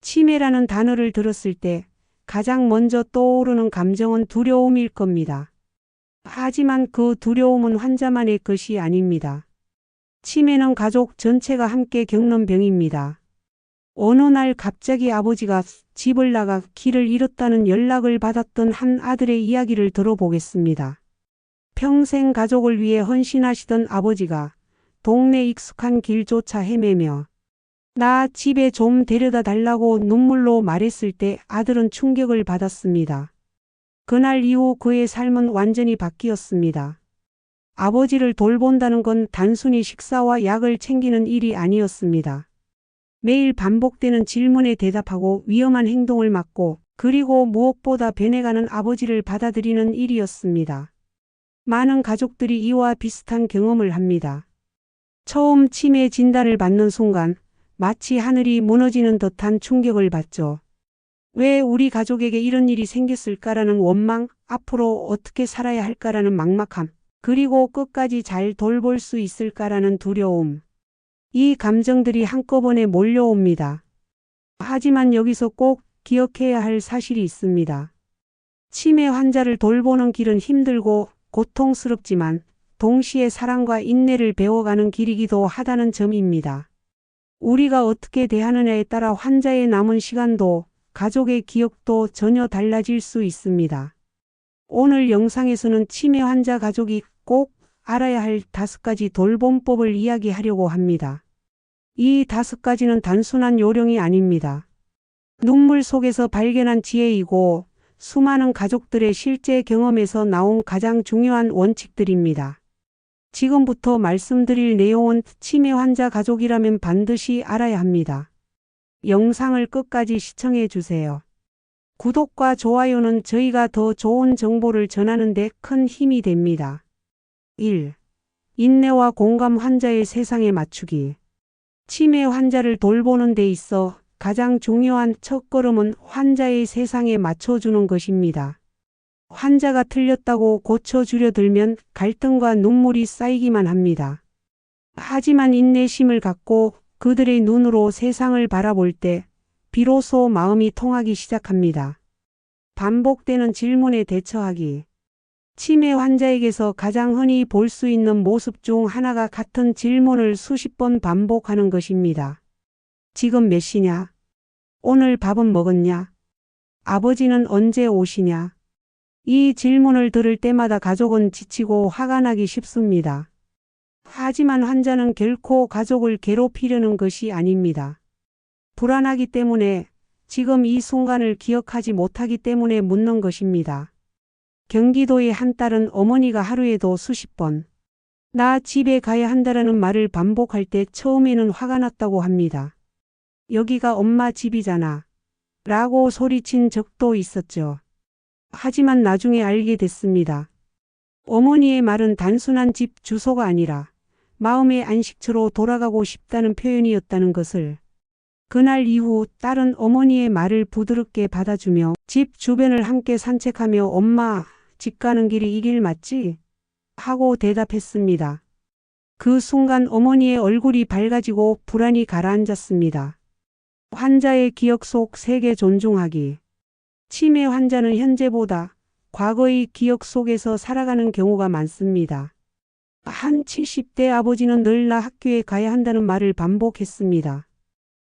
치매라는 단어를 들었을 때 가장 먼저 떠오르는 감정은 두려움일 겁니다. 하지만 그 두려움은 환자만의 것이 아닙니다. 치매는 가족 전체가 함께 겪는 병입니다. 어느 날 갑자기 아버지가 집을 나가 길을 잃었다는 연락을 받았던 한 아들의 이야기를 들어보겠습니다. 평생 가족을 위해 헌신하시던 아버지가 동네 익숙한 길조차 헤매며 나 집에 좀 데려다 달라고 눈물로 말했을 때 아들은 충격을 받았습니다. 그날 이후 그의 삶은 완전히 바뀌었습니다. 아버지를 돌본다는 건 단순히 식사와 약을 챙기는 일이 아니었습니다. 매일 반복되는 질문에 대답하고 위험한 행동을 막고 그리고 무엇보다 변해가는 아버지를 받아들이는 일이었습니다. 많은 가족들이 이와 비슷한 경험을 합니다. 처음 치매 진단을 받는 순간 마치 하늘이 무너지는 듯한 충격을 받죠. 왜 우리 가족에게 이런 일이 생겼을까라는 원망, 앞으로 어떻게 살아야 할까라는 막막함, 그리고 끝까지 잘 돌볼 수 있을까라는 두려움. 이 감정들이 한꺼번에 몰려옵니다. 하지만 여기서 꼭 기억해야 할 사실이 있습니다. 치매 환자를 돌보는 길은 힘들고 고통스럽지만 동시에 사랑과 인내를 배워가는 길이기도 하다는 점입니다. 우리가 어떻게 대하느냐에 따라 환자의 남은 시간도 가족의 기억도 전혀 달라질 수 있습니다. 오늘 영상에서는 치매 환자 가족이 꼭 알아야 할 5가지 돌봄법을 이야기하려고 합니다. 이 5가지는 단순한 요령이 아닙니다. 눈물 속에서 발견한 지혜이고 수많은 가족들의 실제 경험에서 나온 가장 중요한 원칙들입니다. 지금부터 말씀드릴 내용은 치매 환자 가족이라면 반드시 알아야 합니다. 영상을 끝까지 시청해 주세요. 구독과 좋아요는 저희가 더 좋은 정보를 전하는 데 큰 힘이 됩니다. 1. 인내와 공감 환자의 세상에 맞추기. 치매 환자를 돌보는 데 있어 가장 중요한 첫걸음은 환자의 세상에 맞춰주는 것입니다. 환자가 틀렸다고 고쳐주려 들면 갈등과 눈물이 쌓이기만 합니다. 하지만 인내심을 갖고 그들의 눈으로 세상을 바라볼 때 비로소 마음이 통하기 시작합니다. 반복되는 질문에 대처하기. 치매 환자에게서 가장 흔히 볼 수 있는 모습 중 하나가 같은 질문을 수십 번 반복하는 것입니다. 지금 몇 시냐? 오늘 밥은 먹었냐? 아버지는 언제 오시냐? 이 질문을 들을 때마다 가족은 지치고 화가 나기 쉽습니다. 하지만 환자는 결코 가족을 괴롭히려는 것이 아닙니다. 불안하기 때문에, 지금 이 순간을 기억하지 못하기 때문에 묻는 것입니다. 경기도의 한 딸은 어머니가 하루에도 수십 번 나 집에 가야 한다라는 말을 반복할 때 처음에는 화가 났다고 합니다. 여기가 엄마 집이잖아 라고 소리친 적도 있었죠. 하지만 나중에 알게 됐습니다. 어머니의 말은 단순한 집 주소가 아니라 마음의 안식처로 돌아가고 싶다는 표현이었다는 것을. 그날 이후 딸은 어머니의 말을 부드럽게 받아주며 집 주변을 함께 산책하며 엄마, 집 가는 길이 이 길 맞지? 하고 대답했습니다. 그 순간 어머니의 얼굴이 밝아지고 불안이 가라앉았습니다. 환자의 기억 속 세계 존중하기. 치매 환자는 현재보다 과거의 기억 속에서 살아가는 경우가 많습니다. 한 70대 아버지는 늘 나 학교에 가야 한다는 말을 반복했습니다.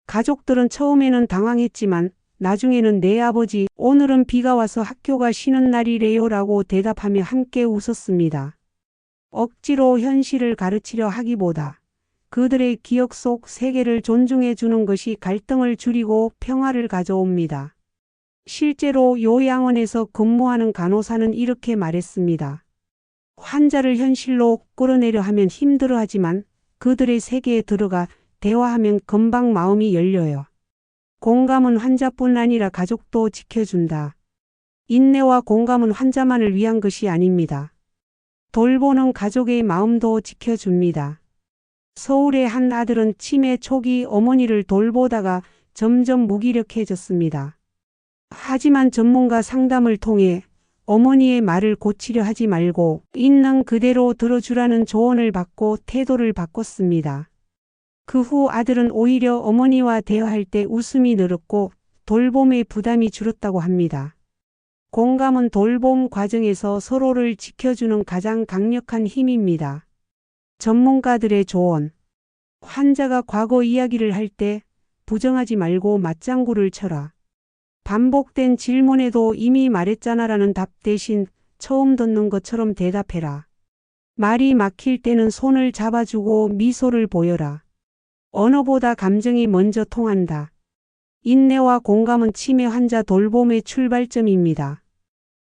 가족들은 처음에는 당황했지만 나중에는 내 아버지, 오늘은 비가 와서 학교가 쉬는 날이래요 라고 대답하며 함께 웃었습니다. 억지로 현실을 가르치려 하기보다 그들의 기억 속 세계를 존중해 주는 것이 갈등을 줄이고 평화를 가져옵니다. 실제로 요양원에서 근무하는 간호사는 이렇게 말했습니다. 환자를 현실로 끌어내려 하면 힘들어하지만 그들의 세계에 들어가 대화하면 금방 마음이 열려요. 공감은 환자뿐 아니라 가족도 지켜준다. 인내와 공감은 환자만을 위한 것이 아닙니다. 돌보는 가족의 마음도 지켜줍니다. 서울의 한 아들은 치매 초기 어머니를 돌보다가 점점 무기력해졌습니다. 하지만 전문가 상담을 통해 어머니의 말을 고치려 하지 말고 있는 그대로 들어주라는 조언을 받고 태도를 바꿨습니다. 그 후 아들은 오히려 어머니와 대화할 때 웃음이 늘었고 돌봄의 부담이 줄었다고 합니다. 공감은 돌봄 과정에서 서로를 지켜주는 가장 강력한 힘입니다. 전문가들의 조언. 환자가 과거 이야기를 할 때 부정하지 말고 맞장구를 쳐라. 반복된 질문에도 이미 말했잖아라는 답 대신 처음 듣는 것처럼 대답해라. 말이 막힐 때는 손을 잡아주고 미소를 보여라. 언어보다 감정이 먼저 통한다. 인내와 공감은 치매 환자 돌봄의 출발점입니다.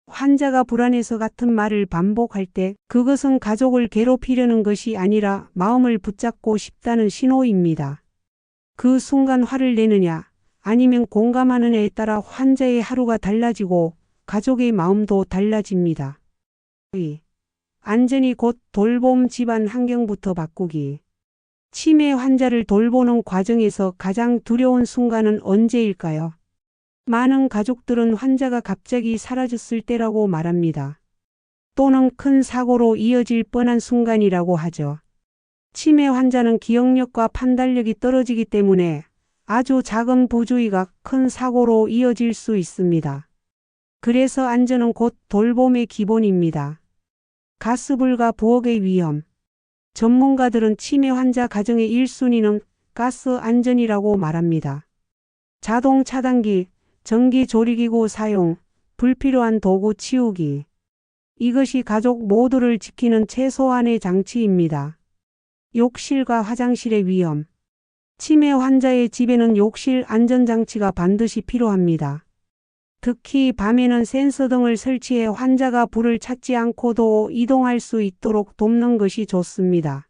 환자가 불안해서 같은 말을 반복할 때 그것은 가족을 괴롭히려는 것이 아니라 마음을 붙잡고 싶다는 신호입니다. 그 순간 화를 내느냐 아니면 공감하느냐에 따라 환자의 하루가 달라지고 가족의 마음도 달라집니다. 안전이 곧 돌봄 집안 환경부터 바꾸기. 치매 환자를 돌보는 과정에서 가장 두려운 순간은 언제일까요? 많은 가족들은 환자가 갑자기 사라졌을 때라고 말합니다. 또는 큰 사고로 이어질 뻔한 순간이라고 하죠. 치매 환자는 기억력과 판단력이 떨어지기 때문에 아주 작은 부주의가 큰 사고로 이어질 수 있습니다. 그래서 안전은 곧 돌봄의 기본입니다. 가스불과 부엌의 위험. 전문가들은 치매 환자 가정의 1순위는 가스 안전이라고 말합니다. 자동 차단기, 전기 조리기구 사용, 불필요한 도구 치우기. 이것이 가족 모두를 지키는 최소한의 장치입니다. 욕실과 화장실의 위험. 치매 환자의 집에는 욕실 안전장치가 반드시 필요합니다. 특히 밤에는 센서 등을 설치해 환자가 불을 찾지 않고도 이동할 수 있도록 돕는 것이 좋습니다.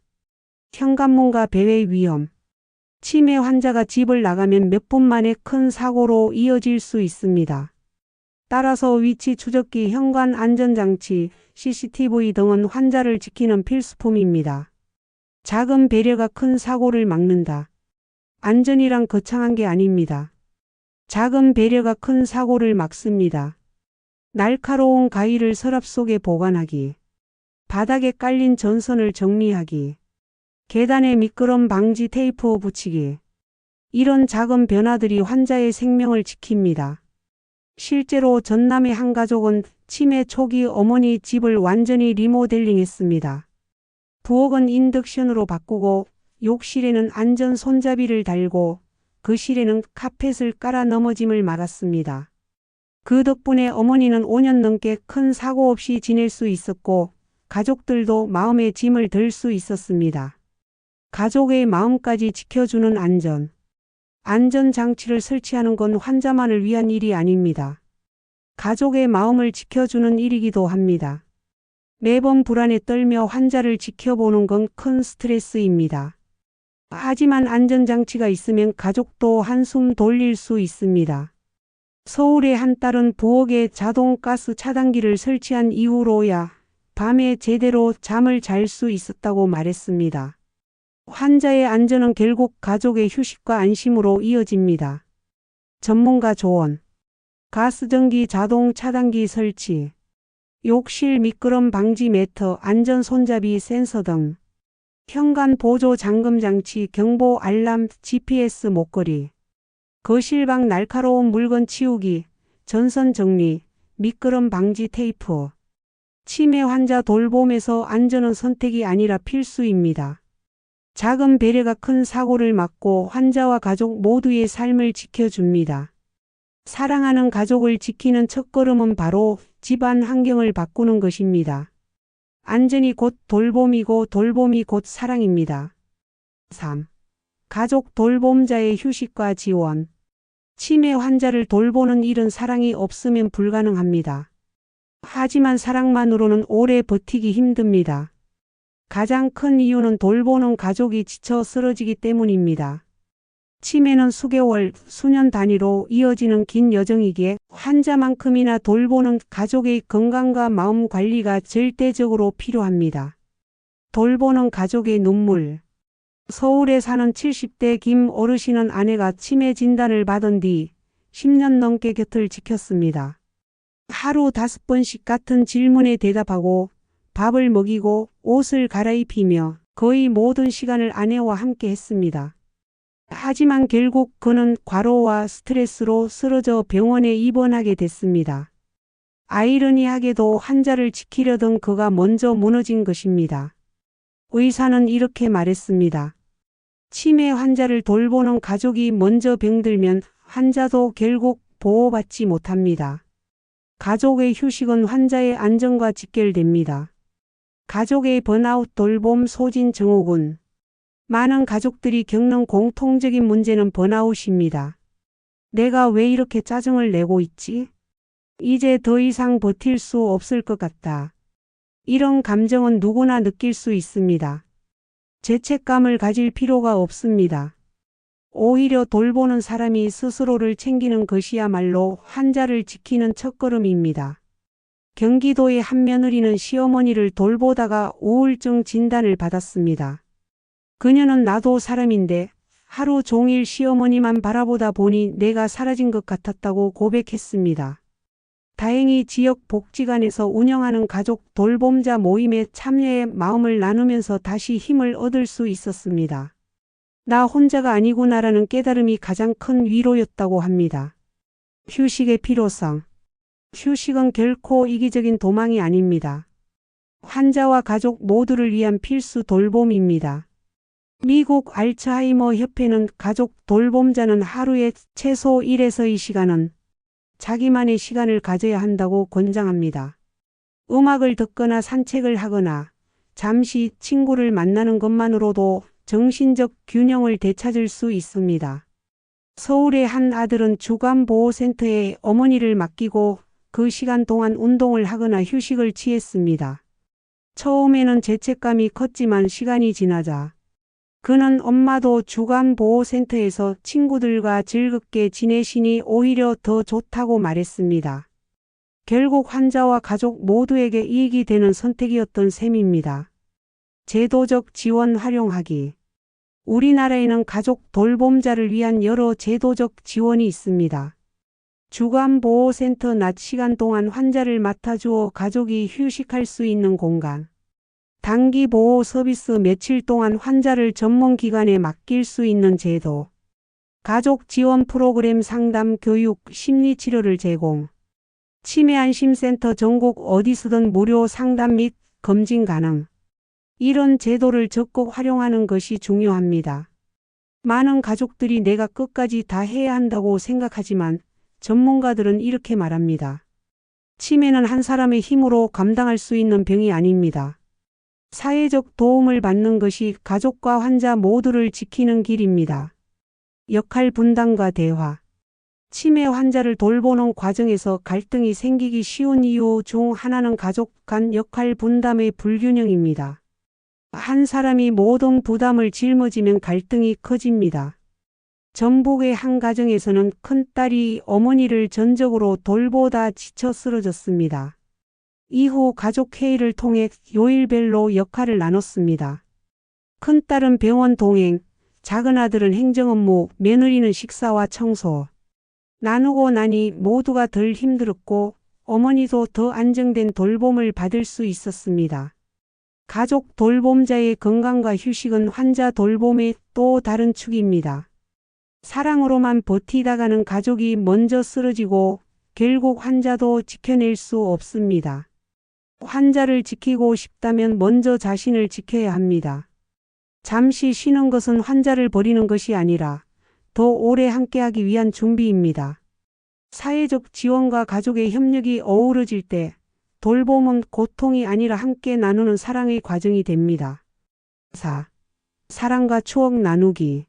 현관문과 배회 위험. 치매 환자가 집을 나가면 몇 분 만에 큰 사고로 이어질 수 있습니다. 따라서 위치 추적기, 현관 안전장치, CCTV 등은 환자를 지키는 필수품입니다. 작은 배려가 큰 사고를 막는다. 안전이란 거창한 게 아닙니다. 작은 배려가 큰 사고를 막습니다. 날카로운 가위를 서랍 속에 보관하기. 바닥에 깔린 전선을 정리하기. 계단에 미끄럼 방지 테이프 붙이기. 이런 작은 변화들이 환자의 생명을 지킵니다. 실제로 전남의 한 가족은 치매 초기 어머니 집을 완전히 리모델링했습니다. 부엌은 인덕션으로 바꾸고 욕실에는 안전 손잡이를 달고 거실에는 카펫을 깔아 넘어짐을 막았습니다. 그 덕분에 어머니는 5년 넘게 큰 사고 없이 지낼 수 있었고 가족들도 마음의 짐을 덜 수 있었습니다. 가족의 마음까지 지켜주는 안전. 안전장치를 설치하는 건 환자만을 위한 일이 아닙니다. 가족의 마음을 지켜주는 일이기도 합니다. 매번 불안에 떨며 환자를 지켜보는 건 큰 스트레스입니다. 하지만 안전장치가 있으면 가족도 한숨 돌릴 수 있습니다. 서울의 한 딸은 부엌에 자동 가스 차단기를 설치한 이후로야 밤에 제대로 잠을 잘 수 있었다고 말했습니다. 환자의 안전은 결국 가족의 휴식과 안심으로 이어집니다. 전문가 조언. 가스전기 자동 차단기 설치. 욕실 미끄럼 방지 매트, 안전 손잡이 센서 등. 현관 보조 잠금 장치, 경보 알람, GPS 목걸이. 거실 밖 날카로운 물건 치우기, 전선 정리, 미끄럼 방지 테이프. 치매 환자 돌봄에서 안전은 선택이 아니라 필수입니다. 작은 배려가 큰 사고를 막고 환자와 가족 모두의 삶을 지켜줍니다. 사랑하는 가족을 지키는 첫걸음은 바로 집안 환경을 바꾸는 것입니다. 안전이 곧 돌봄이고 돌봄이 곧 사랑입니다. 3. 가족 돌봄자의 휴식과 지원. 치매 환자를 돌보는 일은 사랑이 없으면 불가능합니다. 하지만 사랑만으로는 오래 버티기 힘듭니다. 가장 큰 이유는 돌보는 가족이 지쳐 쓰러지기 때문입니다. 치매는 수개월, 수년 단위로 이어지는 긴 여정이기에 환자만큼이나 돌보는 가족의 건강과 마음 관리가 절대적으로 필요합니다. 돌보는 가족의 눈물. 서울에 사는 70대 김 어르신은 아내가 치매 진단을 받은 뒤 10년 넘게 곁을 지켰습니다. 하루 5번씩 같은 질문에 대답하고 밥을 먹이고 옷을 갈아입히며 거의 모든 시간을 아내와 함께 했습니다. 하지만 결국 그는 과로와 스트레스로 쓰러져 병원에 입원하게 됐습니다. 아이러니하게도 환자를 지키려던 그가 먼저 무너진 것입니다. 의사는 이렇게 말했습니다. 치매 환자를 돌보는 가족이 먼저 병들면 환자도 결국 보호받지 못합니다. 가족의 휴식은 환자의 안전과 직결됩니다. 가족의 번아웃 돌봄 소진 증후군. 많은 가족들이 겪는 공통적인 문제는 번아웃입니다. 내가 왜 이렇게 짜증을 내고 있지? 이제 더 이상 버틸 수 없을 것 같다. 이런 감정은 누구나 느낄 수 있습니다. 죄책감을 가질 필요가 없습니다. 오히려 돌보는 사람이 스스로를 챙기는 것이야말로 환자를 지키는 첫걸음입니다. 경기도의 한 며느리는 시어머니를 돌보다가 우울증 진단을 받았습니다. 그녀는 나도 사람인데 하루 종일 시어머니만 바라보다 보니 내가 사라진 것 같았다고 고백했습니다. 다행히 지역 복지관에서 운영하는 가족 돌봄자 모임에 참여해 마음을 나누면서 다시 힘을 얻을 수 있었습니다. 나 혼자가 아니구나라는 깨달음이 가장 큰 위로였다고 합니다. 휴식의 필요성. 휴식은 결코 이기적인 도망이 아닙니다. 환자와 가족 모두를 위한 필수 돌봄입니다. 미국 알츠하이머 협회는 가족 돌봄자는 하루에 최소 1에서 2시간은 자기만의 시간을 가져야 한다고 권장합니다. 음악을 듣거나 산책을 하거나 잠시 친구를 만나는 것만으로도 정신적 균형을 되찾을 수 있습니다. 서울의 한 아들은 주간보호센터에 어머니를 맡기고 그 시간 동안 운동을 하거나 휴식을 취했습니다. 처음에는 죄책감이 컸지만 시간이 지나자 그는 엄마도 주간보호센터에서 친구들과 즐겁게 지내시니 오히려 더 좋다고 말했습니다. 결국 환자와 가족 모두에게 이익이 되는 선택이었던 셈입니다. 제도적 지원 활용하기. 우리나라에는 가족 돌봄자를 위한 여러 제도적 지원이 있습니다. 주간보호센터 낮 시간 동안 환자를 맡아주어 가족이 휴식할 수 있는 공간. 단기 보호 서비스 며칠 동안 환자를 전문기관에 맡길 수 있는 제도. 가족 지원 프로그램 상담 교육 심리치료를 제공. 치매안심센터 전국 어디서든 무료 상담 및 검진 가능. 이런 제도를 적극 활용하는 것이 중요합니다. 많은 가족들이 내가 끝까지 다 해야 한다고 생각하지만 전문가들은 이렇게 말합니다. 치매는 한 사람의 힘으로 감당할 수 있는 병이 아닙니다. 사회적 도움을 받는 것이 가족과 환자 모두를 지키는 길입니다. 역할 분담과 대화. 치매 환자를 돌보는 과정에서 갈등이 생기기 쉬운 이유 중 하나는 가족 간 역할 분담의 불균형입니다. 한 사람이 모든 부담을 짊어지면 갈등이 커집니다. 전북의 한 가정에서는 큰딸이 어머니를 전적으로 돌보다 지쳐 쓰러졌습니다. 이후 가족회의를 통해 요일별로 역할을 나눴습니다. 큰딸은 병원 동행, 작은아들은 행정업무, 며느리는 식사와 청소. 나누고 나니 모두가 덜 힘들었고 어머니도 더 안정된 돌봄을 받을 수 있었습니다. 가족 돌봄자의 건강과 휴식은 환자 돌봄의 또 다른 축입니다. 사랑으로만 버티다가는 가족이 먼저 쓰러지고 결국 환자도 지켜낼 수 없습니다. 환자를 지키고 싶다면 먼저 자신을 지켜야 합니다. 잠시 쉬는 것은 환자를 버리는 것이 아니라 더 오래 함께하기 위한 준비입니다. 사회적 지원과 가족의 협력이 어우러질 때 돌봄은 고통이 아니라 함께 나누는 사랑의 과정이 됩니다. 4. 사랑과 추억 나누기.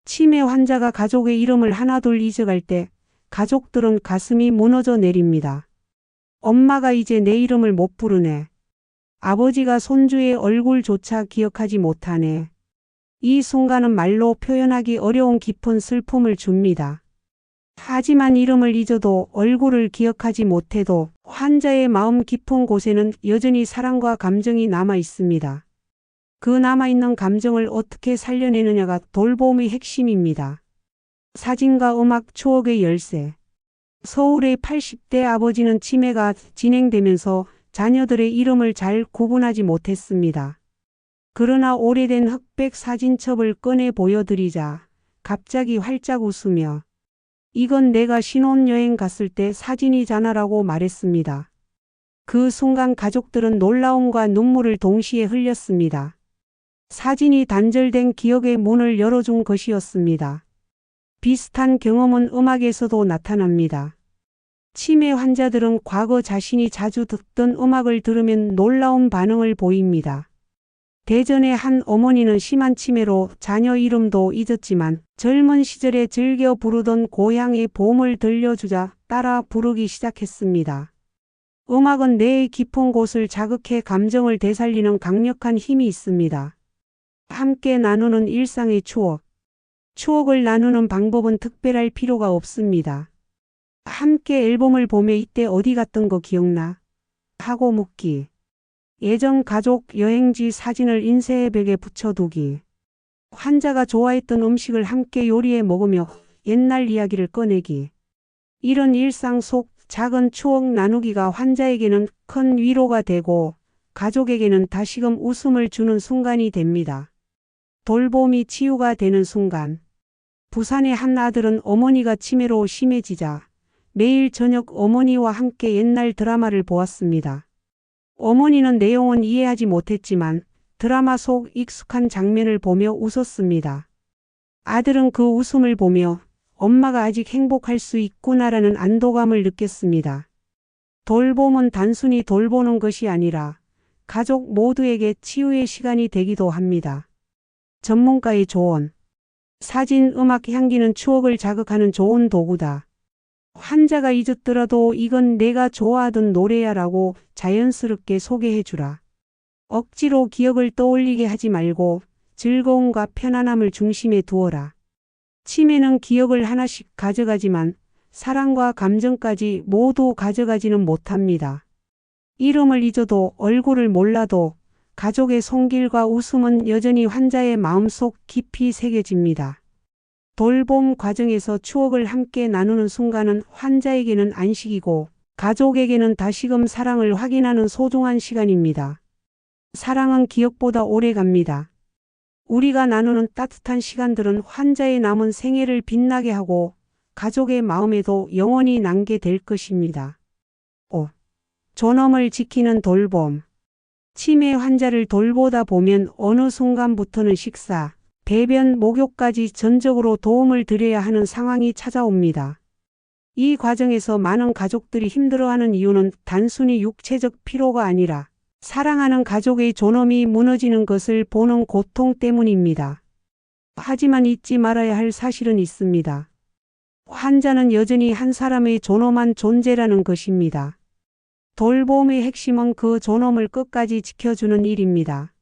치매 환자가 가족의 이름을 하나둘 잊어갈 때 가족들은 가슴이 무너져 내립니다. 엄마가 이제 내 이름을 못 부르네. 아버지가 손주의 얼굴조차 기억하지 못하네. 이 순간은 말로 표현하기 어려운 깊은 슬픔을 줍니다. 하지만 이름을 잊어도 얼굴을 기억하지 못해도 환자의 마음 깊은 곳에는 여전히 사랑과 감정이 남아 있습니다. 그 남아있는 감정을 어떻게 살려내느냐가 돌봄의 핵심입니다. 사진과 음악 추억의 열쇠. 서울의 80대 아버지는 치매가 진행되면서 자녀들의 이름을 잘 구분하지 못했습니다. 그러나 오래된 흑백 사진첩을 꺼내 보여드리자 갑자기 활짝 웃으며 이건 내가 신혼여행 갔을 때 사진이잖아라고 말했습니다. 그 순간 가족들은 놀라움과 눈물을 동시에 흘렸습니다. 사진이 단절된 기억의 문을 열어준 것이었습니다. 비슷한 경험은 음악에서도 나타납니다. 치매 환자들은 과거 자신이 자주 듣던 음악을 들으면 놀라운 반응을 보입니다. 대전의 한 어머니는 심한 치매로 자녀 이름도 잊었지만 젊은 시절에 즐겨 부르던 고향의 봄을 들려주자 따라 부르기 시작했습니다. 음악은 뇌의 깊은 곳을 자극해 감정을 되살리는 강력한 힘이 있습니다. 함께 나누는 일상의 추억. 추억을 나누는 방법은 특별할 필요가 없습니다. 함께 앨범을 보며 이때 어디 갔던 거 기억나? 하고 묻기. 예전 가족 여행지 사진을 인쇄 벽에 붙여두기. 환자가 좋아했던 음식을 함께 요리해 먹으며 옛날 이야기를 꺼내기. 이런 일상 속 작은 추억 나누기가 환자에게는 큰 위로가 되고 가족에게는 다시금 웃음을 주는 순간이 됩니다. 돌봄이 치유가 되는 순간. 부산의 한 아들은 어머니가 치매로 심해지자 매일 저녁 어머니와 함께 옛날 드라마를 보았습니다. 어머니는 내용은 이해하지 못했지만 드라마 속 익숙한 장면을 보며 웃었습니다. 아들은 그 웃음을 보며 엄마가 아직 행복할 수 있구나라는 안도감을 느꼈습니다. 돌봄은 단순히 돌보는 것이 아니라 가족 모두에게 치유의 시간이 되기도 합니다. 전문가의 조언. 사진, 음악, 향기는 추억을 자극하는 좋은 도구다. 환자가 잊었더라도 이건 내가 좋아하던 노래야 라고 자연스럽게 소개해주라. 억지로 기억을 떠올리게 하지 말고 즐거움과 편안함을 중심에 두어라. 치매는 기억을 하나씩 가져가지만 사랑과 감정까지 모두 가져가지는 못합니다. 이름을 잊어도 얼굴을 몰라도 가족의 손길과 웃음은 여전히 환자의 마음속 깊이 새겨집니다. 돌봄 과정에서 추억을 함께 나누는 순간은 환자에게는 안식이고 가족에게는 다시금 사랑을 확인하는 소중한 시간입니다. 사랑은 기억보다 오래 갑니다. 우리가 나누는 따뜻한 시간들은 환자의 남은 생애를 빛나게 하고 가족의 마음에도 영원히 남게 될 것입니다. 5. 존엄을 지키는 돌봄. 치매 환자를 돌보다 보면 어느 순간부터는 식사, 배변, 목욕까지 전적으로 도움을 드려야 하는 상황이 찾아옵니다. 이 과정에서 많은 가족들이 힘들어하는 이유는 단순히 육체적 피로가 아니라 사랑하는 가족의 존엄이 무너지는 것을 보는 고통 때문입니다. 하지만 잊지 말아야 할 사실은 있습니다. 환자는 여전히 한 사람의 존엄한 존재라는 것입니다. 돌봄의 핵심은 그 존엄을 끝까지 지켜주는 일입니다.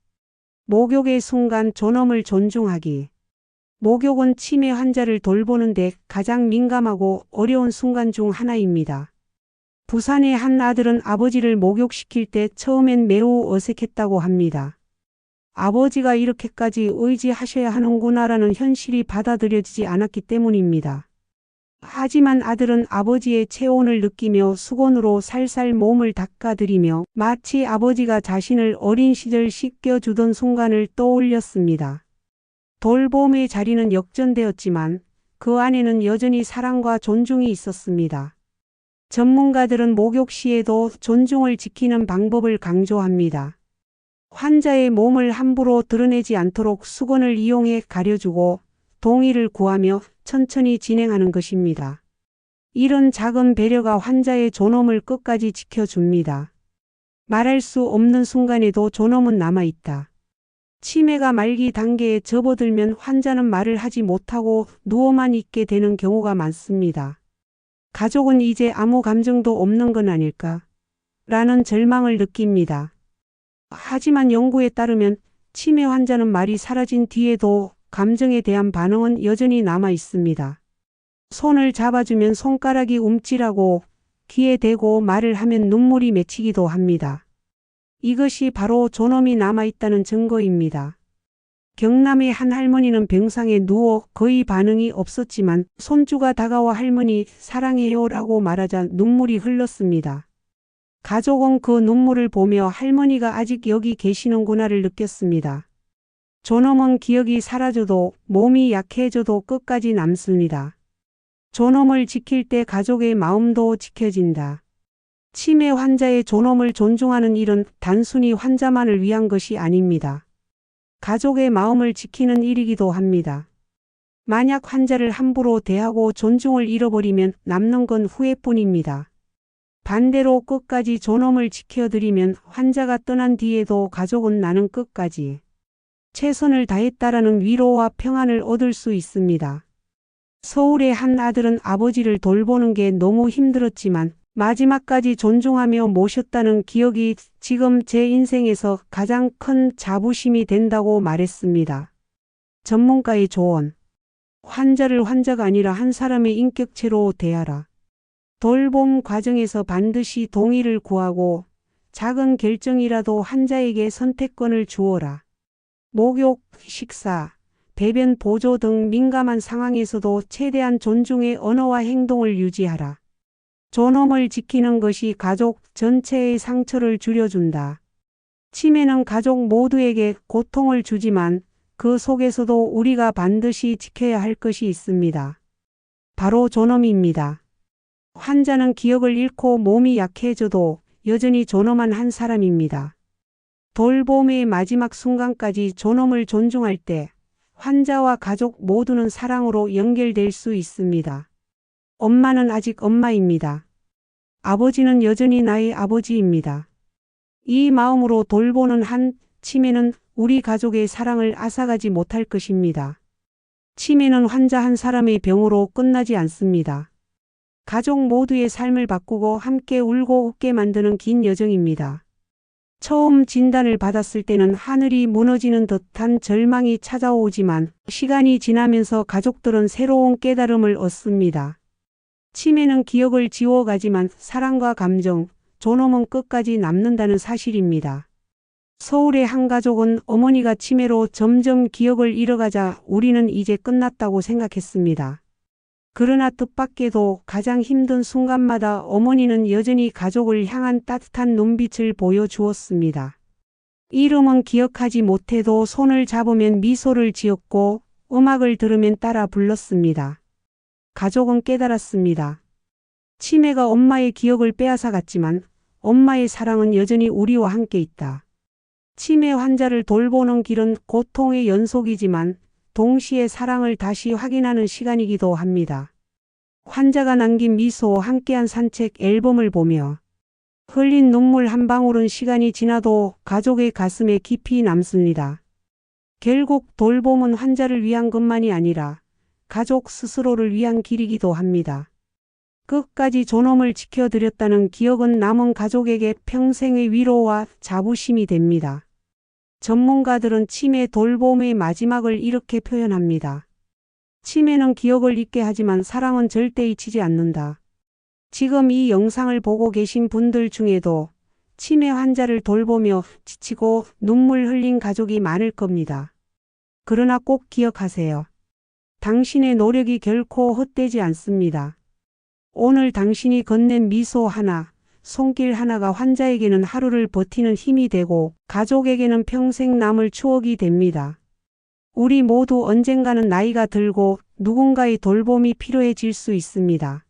목욕의 순간 존엄을 존중하기. 목욕은 치매 환자를 돌보는 데 가장 민감하고 어려운 순간 중 하나입니다. 부산의 한 아들은 아버지를 목욕시킬 때 처음엔 매우 어색했다고 합니다. 아버지가 이렇게까지 의지하셔야 하는구나라는 현실이 받아들여지지 않았기 때문입니다. 하지만 아들은 아버지의 체온을 느끼며 수건으로 살살 몸을 닦아드리며 마치 아버지가 자신을 어린 시절 씻겨주던 순간을 떠올렸습니다. 돌봄의 자리는 역전되었지만 그 안에는 여전히 사랑과 존중이 있었습니다. 전문가들은 목욕 시에도 존중을 지키는 방법을 강조합니다. 환자의 몸을 함부로 드러내지 않도록 수건을 이용해 가려주고 동의를 구하며 천천히 진행하는 것입니다. 이런 작은 배려가 환자의 존엄을 끝까지 지켜줍니다. 말할 수 없는 순간에도 존엄은 남아있다. 치매가 말기 단계에 접어들면 환자는 말을 하지 못하고 누워만 있게 되는 경우가 많습니다. 가족은 이제 아무 감정도 없는 건 아닐까? 라는 절망을 느낍니다. 하지만 연구에 따르면 치매 환자는 말이 사라진 뒤에도 감정에 대한 반응은 여전히 남아 있습니다. 손을 잡아주면 손가락이 움찔하고 귀에 대고 말을 하면 눈물이 맺히기도 합니다. 이것이 바로 존엄이 남아있다는 증거입니다. 경남의 한 할머니는 병상에 누워 거의 반응이 없었지만 손주가 다가와 할머니 사랑해요라고 말하자 눈물이 흘렀습니다. 가족은 그 눈물을 보며 할머니가 아직 여기 계시는구나를 느꼈습니다. 존엄은 기억이 사라져도 몸이 약해져도 끝까지 남습니다. 존엄을 지킬 때 가족의 마음도 지켜진다. 치매 환자의 존엄을 존중하는 일은 단순히 환자만을 위한 것이 아닙니다. 가족의 마음을 지키는 일이기도 합니다. 만약 환자를 함부로 대하고 존중을 잃어버리면 남는 건 후회뿐입니다. 반대로 끝까지 존엄을 지켜드리면 환자가 떠난 뒤에도 가족은 나는 끝까지 최선을 다했다라는 위로와 평안을 얻을 수 있습니다. 서울의 한 아들은 아버지를 돌보는 게 너무 힘들었지만 마지막까지 존중하며 모셨다는 기억이 지금 제 인생에서 가장 큰 자부심이 된다고 말했습니다. 전문가의 조언. 환자를 환자가 아니라 한 사람의 인격체로 대하라. 돌봄 과정에서 반드시 동의를 구하고 작은 결정이라도 환자에게 선택권을 주어라. 목욕, 식사, 배변 보조 등 민감한 상황에서도 최대한 존중의 언어와 행동을 유지하라. 존엄을 지키는 것이 가족 전체의 상처를 줄여준다. 치매는 가족 모두에게 고통을 주지만 그 속에서도 우리가 반드시 지켜야 할 것이 있습니다. 바로 존엄입니다. 환자는 기억을 잃고 몸이 약해져도 여전히 존엄한 한 사람입니다. 돌봄의 마지막 순간까지 존엄을 존중할 때 환자와 가족 모두는 사랑으로 연결될 수 있습니다. 엄마는 아직 엄마입니다. 아버지는 여전히 나의 아버지입니다. 이 마음으로 돌보는 한 치매는 우리 가족의 사랑을 앗아가지 못할 것입니다. 치매는 환자 한 사람의 병으로 끝나지 않습니다. 가족 모두의 삶을 바꾸고 함께 울고 웃게 만드는 긴 여정입니다. 처음 진단을 받았을 때는 하늘이 무너지는 듯한 절망이 찾아오지만 시간이 지나면서 가족들은 새로운 깨달음을 얻습니다. 치매는 기억을 지워가지만 사랑과 감정, 존엄은 끝까지 남는다는 사실입니다. 서울의 한 가족은 어머니가 치매로 점점 기억을 잃어가자 우리는 이제 끝났다고 생각했습니다. 그러나 뜻밖에도 가장 힘든 순간마다 어머니는 여전히 가족을 향한 따뜻한 눈빛을 보여주었습니다. 이름은 기억하지 못해도 손을 잡으면 미소를 지었고 음악을 들으면 따라 불렀습니다. 가족은 깨달았습니다. 치매가 엄마의 기억을 빼앗아갔지만 엄마의 사랑은 여전히 우리와 함께 있다. 치매 환자를 돌보는 길은 고통의 연속이지만 동시에 사랑을 다시 확인하는 시간이기도 합니다. 환자가 남긴 미소, 함께한 산책, 앨범을 보며 흘린 눈물 한 방울은 시간이 지나도 가족의 가슴에 깊이 남습니다. 결국 돌봄은 환자를 위한 것만이 아니라 가족 스스로를 위한 길이기도 합니다. 끝까지 존엄을 지켜드렸다는 기억은 남은 가족에게 평생의 위로와 자부심이 됩니다. 전문가들은 치매 돌봄의 마지막을 이렇게 표현합니다. 치매는 기억을 잊게 하지만 사랑은 절대 잊히지 않는다. 지금 이 영상을 보고 계신 분들 중에도 치매 환자를 돌보며 지치고 눈물 흘린 가족이 많을 겁니다. 그러나 꼭 기억하세요. 당신의 노력이 결코 헛되지 않습니다. 오늘 당신이 건넨 미소 하나, 손길 하나가 환자에게는 하루를 버티는 힘이 되고 가족에게는 평생 남을 추억이 됩니다. 우리 모두 언젠가는 나이가 들고 누군가의 돌봄이 필요해질 수 있습니다.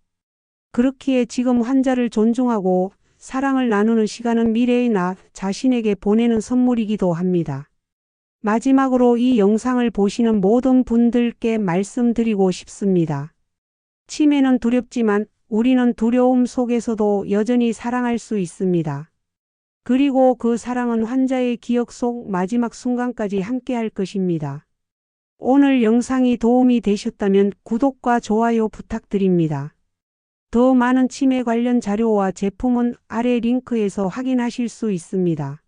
그렇기에 지금 환자를 존중하고 사랑을 나누는 시간은 미래의 나 자신에게 보내는 선물이기도 합니다. 마지막으로 이 영상을 보시는 모든 분들께 말씀드리고 싶습니다. 치매는 두렵지만 우리는 두려움 속에서도 여전히 사랑할 수 있습니다. 그리고 그 사랑은 환자의 기억 속 마지막 순간까지 함께할 것입니다. 오늘 영상이 도움이 되셨다면 구독과 좋아요 부탁드립니다. 더 많은 치매 관련 자료와 제품은 아래 링크에서 확인하실 수 있습니다.